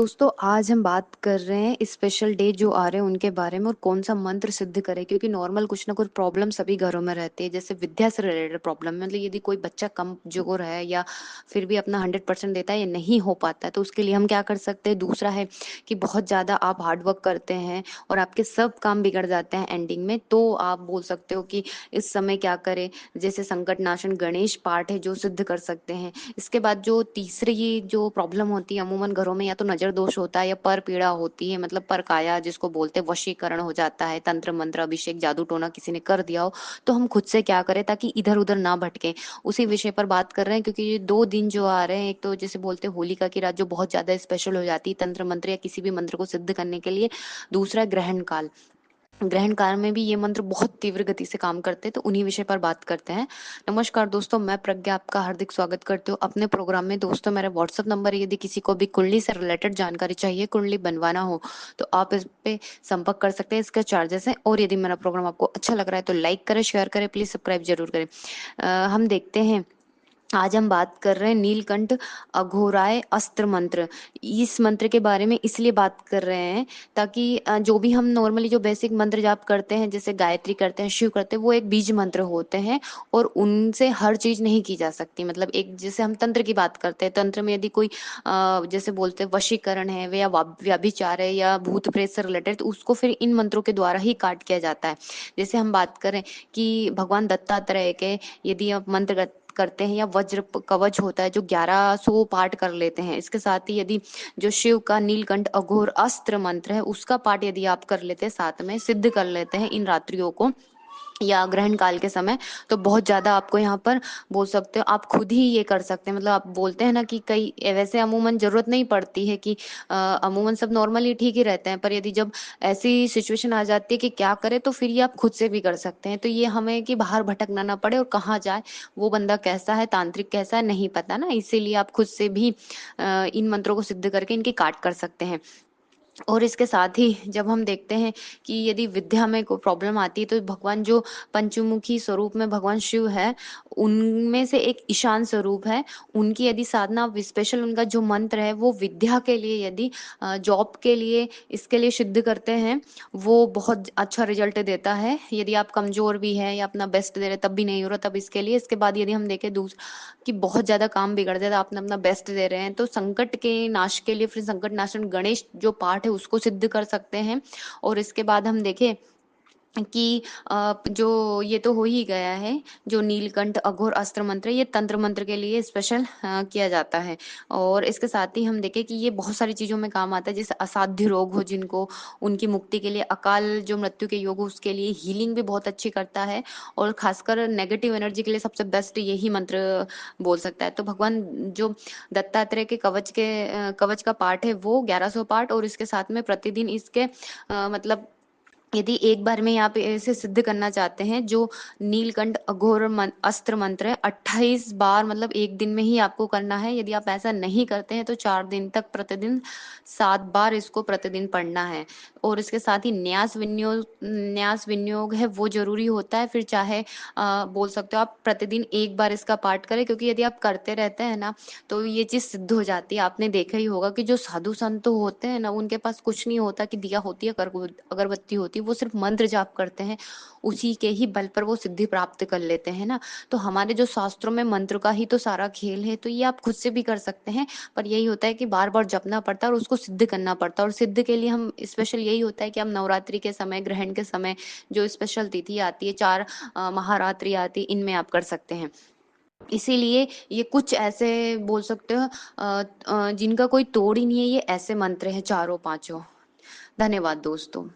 दोस्तों आज हम बात कर रहे हैं स्पेशल डे जो आ रहे हैं उनके बारे में और कौन सा मंत्र सिद्ध करें, क्योंकि नॉर्मल कुछ ना कुछ प्रॉब्लम सभी घरों में रहती है। जैसे विद्या से रिलेटेड प्रॉब्लम, मतलब यदि कोई बच्चा कमजोर है या फिर भी अपना 100% देता है या नहीं हो पाता है, तो उसके लिए हम क्या कर सकते हैं। दूसरा है कि बहुत ज्यादा आप हार्डवर्क करते हैं और आपके सब काम बिगड़ जाते हैं एंडिंग में, तो आप बोल सकते हो कि इस समय क्या करें। जैसे संकट नाशन गणेश पाठ है जो सिद्ध कर सकते हैं। इसके बाद जो तीसरी जो प्रॉब्लम होती है अमूमन घरों में, या तो नजर दोष होता है या पर पीड़ा होती है, मतलब पर काया जिसको बोलते हैं, वशीकरण हो जाता है, तंत्र मंत्र अभिषेक जादू टोना किसी ने कर दिया हो, तो हम खुद से क्या करें ताकि इधर उधर ना भटके। उसी विषय पर बात कर रहे हैं, क्योंकि ये 2 दिन जो आ रहे हैं, एक तो जैसे बोलते हैं होलिका की रात जो बहुत ज्यादा स्पेशल हो जाती है तंत्र मंत्र या किसी भी मंत्र को सिद्ध करने के लिए। दूसरा ग्रहण काल, ग्रहण काल में भी ये मंत्र बहुत तीव्र गति से काम करते हैं, तो उन्हीं विषय पर बात करते हैं। नमस्कार दोस्तों, मैं प्रज्ञा आपका हार्दिक स्वागत करती हूँ अपने प्रोग्राम में। दोस्तों मेरा व्हाट्सअप नंबर है, यदि किसी को भी कुंडली से रिलेटेड जानकारी चाहिए, कुंडली बनवाना हो, तो आप इस पे संपर्क कर सकते हैं। इसका चार्जेस है, और यदि मेरा प्रोग्राम आपको अच्छा लग रहा है तो लाइक करें, शेयर करें, प्लीज सब्सक्राइब जरूर करें। हम देखते हैं, आज हम बात कर रहे हैं नीलकंठ अघोराय अस्त्र मंत्र। इस मंत्र के बारे में इसलिए बात कर रहे हैं ताकि जो भी हम नॉर्मली जो बेसिक मंत्र जाप करते हैं, जैसे गायत्री करते हैं, शिव करते हैं, वो एक बीज मंत्र होते हैं और उनसे हर चीज नहीं की जा सकती। मतलब एक जैसे हम तंत्र की बात करते हैं, तंत्र में यदि कोई जैसे बोलते हैं वशीकरण है या व्यभिचार है या भूत प्रेत से रिलेटेड, तो उसको फिर इन मंत्रों के द्वारा ही काट किया जाता है। जैसे हम बात करें कि भगवान दत्तात्रेय के यदि आप मंत्र करते हैं, या वज्र कवच होता है जो 1100 पाठ कर लेते हैं। इसके साथ ही यदि जो शिव का नीलकंठ अघोर अस्त्र मंत्र है उसका पाठ यदि आप कर लेते हैं, साथ में सिद्ध कर लेते हैं इन रात्रियों को या ग्रहण काल के समय, तो बहुत ज्यादा आपको यहाँ पर बोल सकते हो आप खुद ही ये कर सकते हैं। मतलब आप बोलते हैं ना कि कई वैसे अमूमन जरूरत नहीं पड़ती है कि अमूमन सब नॉर्मली ठीक ही रहते हैं, पर यदि जब ऐसी सिचुएशन आ जाती है कि क्या करें, तो फिर ये आप खुद से भी कर सकते हैं। तो ये हमें कि बाहर भटकना ना पड़े और कहाँ जाए, वो बंदा कैसा है, तांत्रिक कैसा है, नहीं पता ना, इसीलिए आप खुद से भी इन मंत्रों को सिद्ध करके इनकी काट कर सकते हैं। और इसके साथ ही जब हम देखते हैं कि यदि विद्या में कोई प्रॉब्लम आती है, तो भगवान जो पंचमुखी स्वरूप में भगवान शिव है, उनमें से एक ईशान स्वरूप है, उनकी यदि साधना स्पेशल, उनका जो मंत्र है वो विद्या के लिए, यदि जॉब के लिए, इसके लिए सिद्ध करते हैं, वो बहुत अच्छा रिजल्ट देता है। यदि आप कमजोर भी है या अपना बेस्ट दे रहे तब भी नहीं हो रहा, तब इसके लिए। इसके बाद यदि हम देखें दूसरा कि बहुत ज्यादा काम बिगड़ जाता है, आपने अपना बेस्ट दे रहे हैं, तो संकट के नाश के लिए फिर संकट नाशन गणेश जो पाठ है उसको सिद्ध कर सकते हैं। और इसके बाद हम देखें कि जो ये तो हो ही गया है, जो नीलकंठ अघोर अस्त्र मंत्र, ये तंत्र मंत्र के लिए स्पेशल किया जाता है। और इसके साथ ही हम देखें कि ये बहुत सारी चीजों में काम आता है, जैसे असाध्य रोग हो जिनको, उनकी मुक्ति के लिए, अकाल जो मृत्यु के योग हो उसके लिए हीलिंग भी बहुत अच्छी करता है। और खासकर नेगेटिव एनर्जी के लिए सबसे बेस्ट यही मंत्र बोल सकता है। तो भगवान जो दत्तात्रेय के कवच का पाठ है वो 1100 पाठ, और इसके साथ में प्रतिदिन इसके मतलब यदि एक बार में आप इसे सिद्ध करना चाहते हैं, जो नीलकंठ अघोर अस्त्र मंत्र है, 28 बार, मतलब एक दिन में ही आपको करना है। यदि आप ऐसा नहीं करते हैं तो 4 दिन तक प्रतिदिन 7 बार इसको प्रतिदिन पढ़ना है। और इसके साथ ही न्यास विनियोग है वो जरूरी होता है। फिर चाहे बोल सकते हो आप प्रतिदिन एक बार इसका पाठ करें, क्योंकि यदि आप करते रहते हैं ना, तो ये चीज सिद्ध हो जाती है। आपने देखा ही होगा कि जो साधु संत होते हैं ना, उनके पास कुछ नहीं होता कि दिया होती है, अगरबत्ती होती है, वो सिर्फ मंत्र जाप करते हैं, उसी के ही बल पर वो सिद्धि प्राप्त कर लेते हैं ना। तो हमारे जो शास्त्रों में मंत्र का ही तो सारा खेल है, तो ये आप खुद से भी कर सकते हैं। पर यही होता है कि बार बार जपना पड़ता है और उसको सिद्ध करना पड़ता है। और सिद्ध के लिए हम स्पेशल यही होता है कि हम नवरात्रि के समय, ग्रहण के समय, जो स्पेशल तिथि आती है, 4 महारात्रि आती है, इनमें आप कर सकते हैं। इसीलिए ये कुछ ऐसे बोल सकते हो जिनका कोई तोड़ ही नहीं है, ये ऐसे मंत्र हैं चारों पांचों। धन्यवाद दोस्तों।